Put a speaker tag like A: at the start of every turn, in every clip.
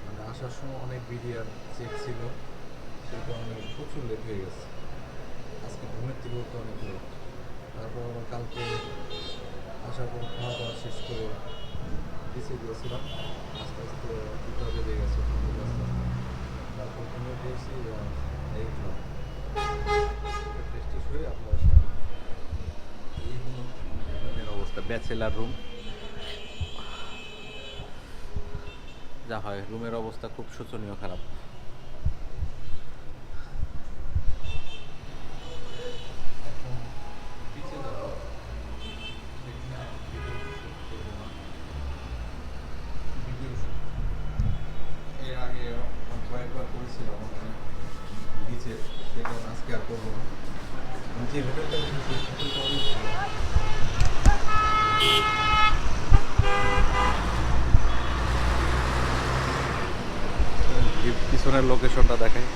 A: মানে আসার সময় অনেক বিডিআর চেক ছিল, সেই কারণে প্রচুর লেট হয়ে গেছে। আজকে ঘুমের থেকে উঠতে অনেক লেট। তারপর আবার কালকে আসার পর খাওয়া দাওয়া শেষ করে বিচে গিয়েছিলাম। আস্তে আস্তে 2টা বেজে গেছে ঘুরতে আস্তে আস্তে। তারপর ঘুমিয়ে পড়েছি এবং এই উঠলাম। ফ্রেশ ট্রেশ হয়ে আপনার সামনে এই হলো আমাদের রুমের অবস্থা, ব্যাচেলার রুম। যা হয়, রুমের অবস্থা খুব শোচনীয় খারাপ। এখন পিছে যাবো, সেখানে ভিডিও শুট করবো না। ভিডিও শুট এর আগে কয়েকবার করেছিলাম ওখানে বিচে, সেটা আজকে আর করবো না। আমি যে হোটেলটা উঠেছি হোটেলটা অনেক ভালো। পিছনের লোকেশনটা দেখাই।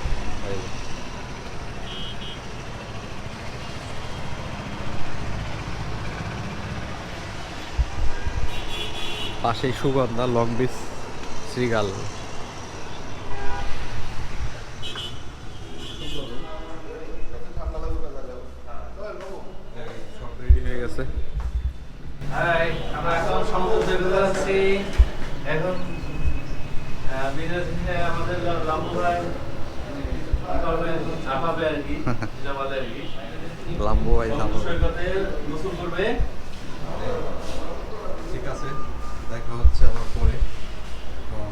A: পাশেই সুগন্ধা, লং বিচ, শ্রীগাল। সব রেডি হয়ে গেছে।
B: হাই, আমরা এখন সমুদ্রে ঘুরে যাচ্ছি। এখন বিদেশ থেকে আমাদের লাম্বু ভাই ঝাঁপাবে আর কি, জামাতে আর কি।
A: লাম্বু ভাই
B: সমুদ্র সৈকতে গোসল করবে।
A: ঠিক আছে, দেখা হচ্ছে আবার পরে। এবং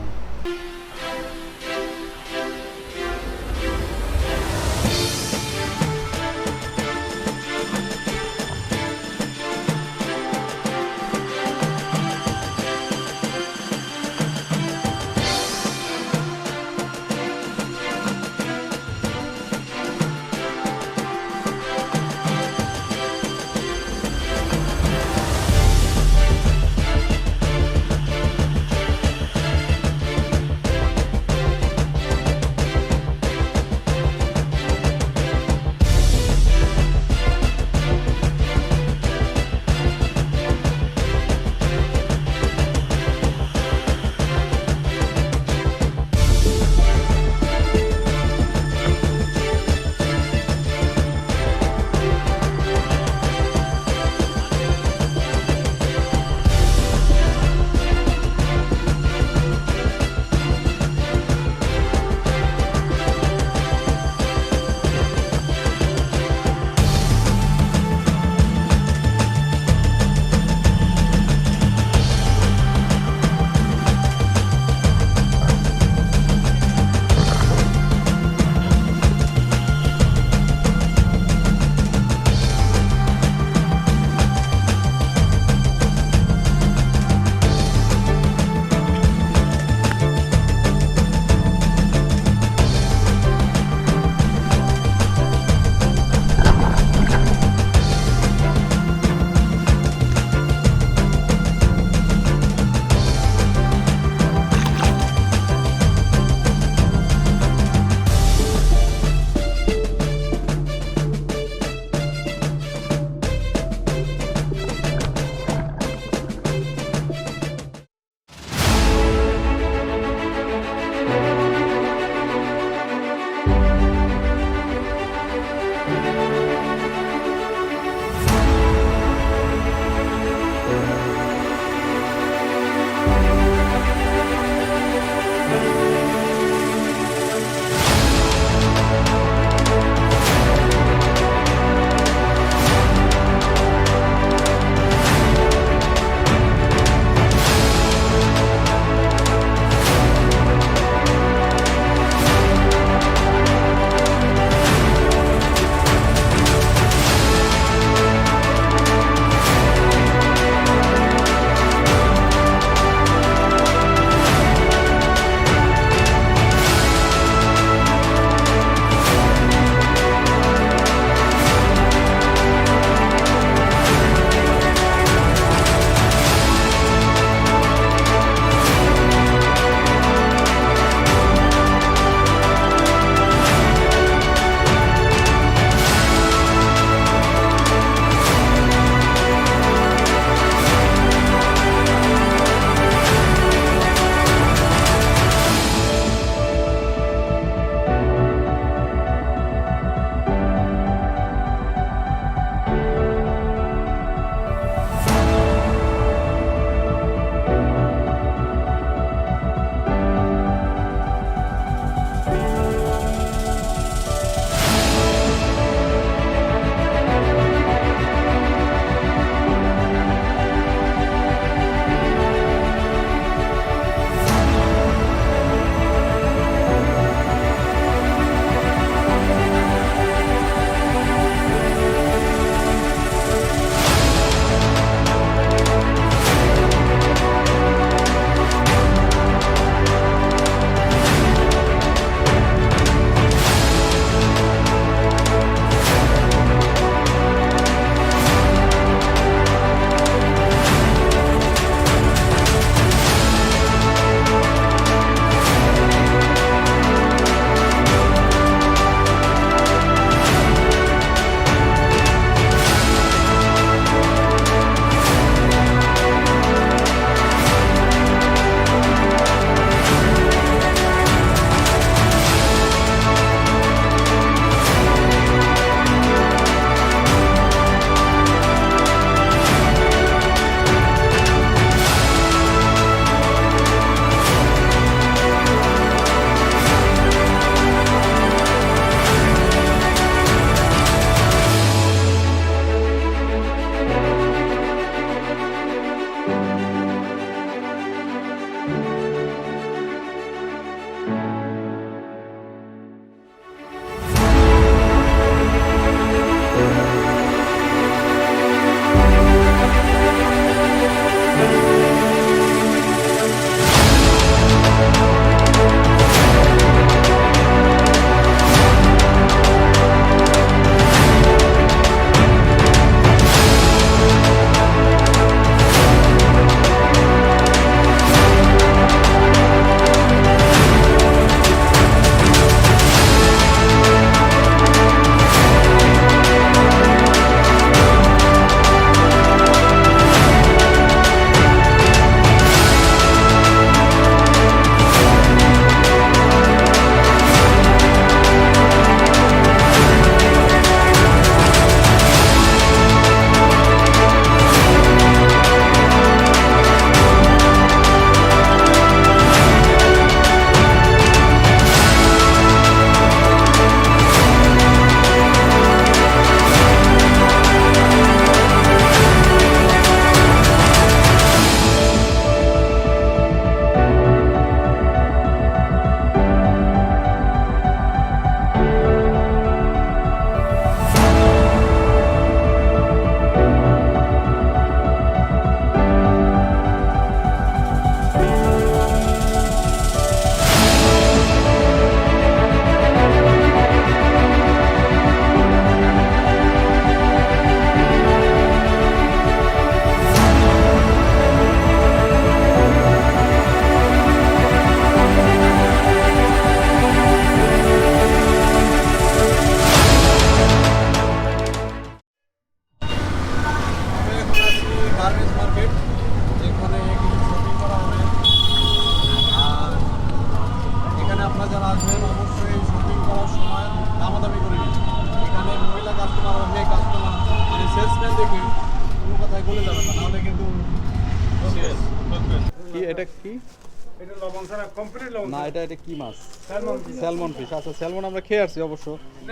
C: এটা লবণ ছাড়া কমপ্লিট লবণ
A: না এটা এটা কি মাছ?
C: Salmon
A: salmon fish. আচ্ছা স্যালমন আমরা খেয়ে আসছি অবশ্য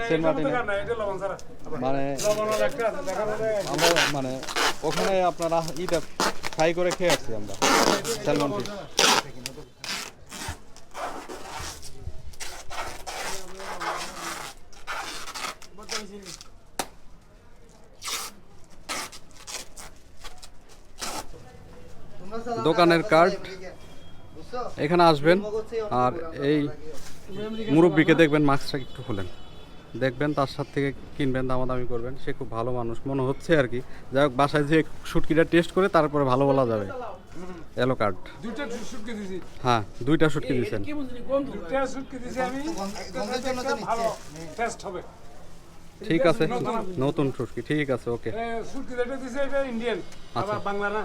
A: সেন্ট মার্টিনে।
C: না এটা লবণ ছাড়া
A: মানে
C: লবণ একটা আছে দেখা যাবে
A: আমরা মানে ওখানে আপনারা ইটা ফ্রাই করে খেয়ে আসছি আমরা স্যালমন ফিশ। দোকানের কার্ড এখানে আসবেন আর এই মুরব্বিকে দেখবেন মাস্কটা একটু খুলেন দেখবেন তার সাথে থেকে কিনবেন দামাদামি করবেন সে খুব ভালো মানুষ মনে হচ্ছে আর কি যাই হোক বাসায় যে শুটকিটা টেস্ট করে তারপরে ভালো বলা যাবে এলো কার্ড
C: দুইটা শুটকি দিছি
A: হ্যাঁ 2টা শুটকি দিয়েছেন
C: দুইটা শুটকি দিছি আমি ভালো টেস্ট হবে
A: ঠিক আছে নতুন শুটকি ঠিক আছে ওকে
C: শুটকি যেটা দিছি এটা ইন্ডিয়ান আবার বাংলা না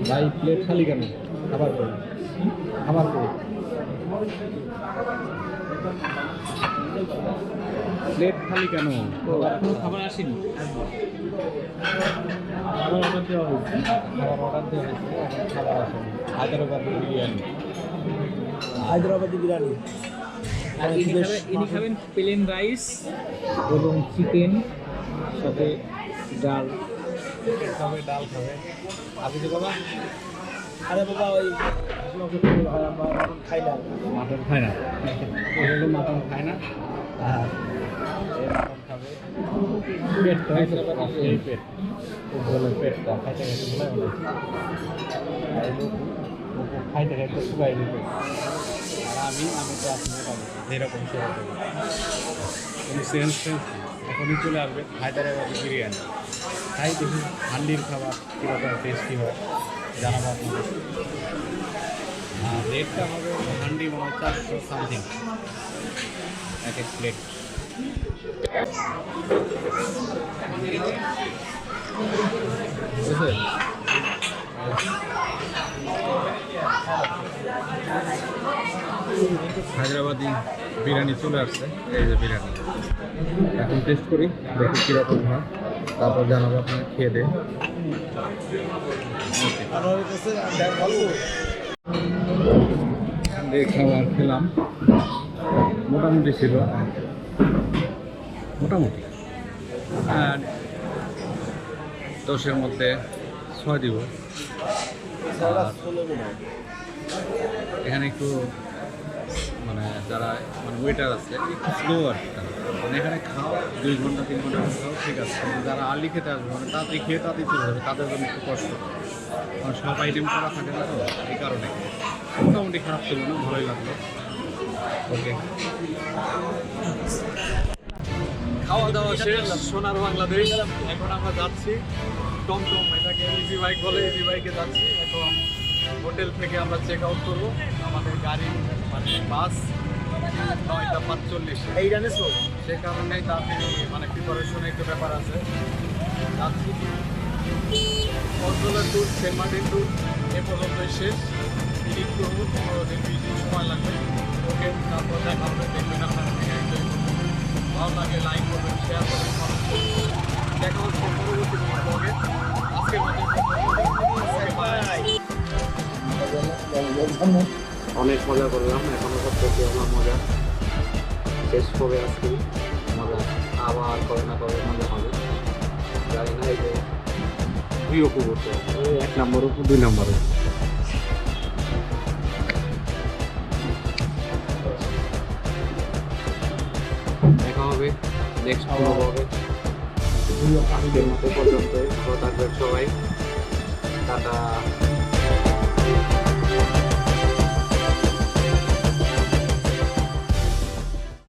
A: ভাই প্লেট খালি কেন খাবার করে খাবার করে প্লেট খালি কেন
B: খাবার আসেনি
A: খাবার অর্ডার দেওয়া হয়েছে খাবার আসেনি হায়দ্রাবাদি বিরিয়ানি
B: আর ইনি খাবেন প্লেন রাইস এবং চিকেন সাথে ডাল
A: খাবে ডাল খাবে আর কিছু বাবা
C: আরে বাবা ওই খাই না
A: মাটন খায় না এগুলো মাটন খায় না আর খাবে পেটটা এই পেট বলে পেটটা খাইতে খাইতে বলে খাইতে খাইতে শুকাই দিতে আর আমি তো আসি এরকম সেরকম কোনো সেন্স এখনই চলে আসবে হায়দ্রাবাদি বিরিয়ানি খাই দেখি হান্ডির খাবার কীরকম টেস্টি হয় জানাবো আপনাদের আর রেটটা হবে হান্ডি মনে হয় 400 সামথিং এক এক প্লেট বুঝলেন হায়দ্রাবাদি বিরিয়ানি চলে আসছে এই যে বিরিয়ানি এখন টেস্ট করি দেখি কীরকম হয় তারপর জানাবো আপনার খেয়ে দে খাবার খেলাম মোটামুটি ছিল মোটামুটি আর 10-এর মধ্যে 6 দিব এখানে একটু মানে যারা মানে ওয়েটার আছে একটু স্লো আর কি মানে এখানে খাও 2 ঘন্টা 3 ঘন্টা খাও ঠিক আছে কিন্তু যারা আর্লি খেতে আসবে মানে তাড়াতাড়ি খেয়ে তাড়াতাড়ি চলে যাবে তাদের জন্য একটু কষ্ট কারণ সব আইটেম করা থাকে না তো এই কারণে মোটামুটি খারাপ ছিল না ভালোই লাগলো ওকে খাওয়া দাওয়া শেষ সোনার বাংলাদেশ এখন আমরা যাচ্ছি টমটম এটাকে ইজি বাইক বলে ইজি বাইকে যাচ্ছি এখন হোটেল থেকে আমরা চেক আউট করবো আমাদের গাড়ি মানে বাস 9:45
C: এই জানিস তো
A: সে কারণে তাড়াতাড়ি মানে প্রিপারেশনে একটু ব্যাপার আছে যাচ্ছি কক্সবাজার ট্যুর সেন্ট মার্টিন ট্যুর এ পর্যন্তই শেষ এডিট করবো 15 দিন 20 দিন সময় লাগবে ওকে তারপর দেখা হবে দেখবেন আপনারা ভালো লাগে লাইক করবেন শেয়ার করবেন দেখা হচ্ছে পরবর্তী ব্লগে আজকের মতো অনেক মজা করলাম এখনো সত্যি আমার মজা শেষ হবে আজকে মজা আবার কবে না কবে মজা হবে জানি না এই যে 2 অপু করতে 1 নম্বর অপু 2 নম্বর দেখা হবে নেক্সট ব্লগে আজকের মতো পর্যন্তই ভালো থাকবেন সবাই টাটা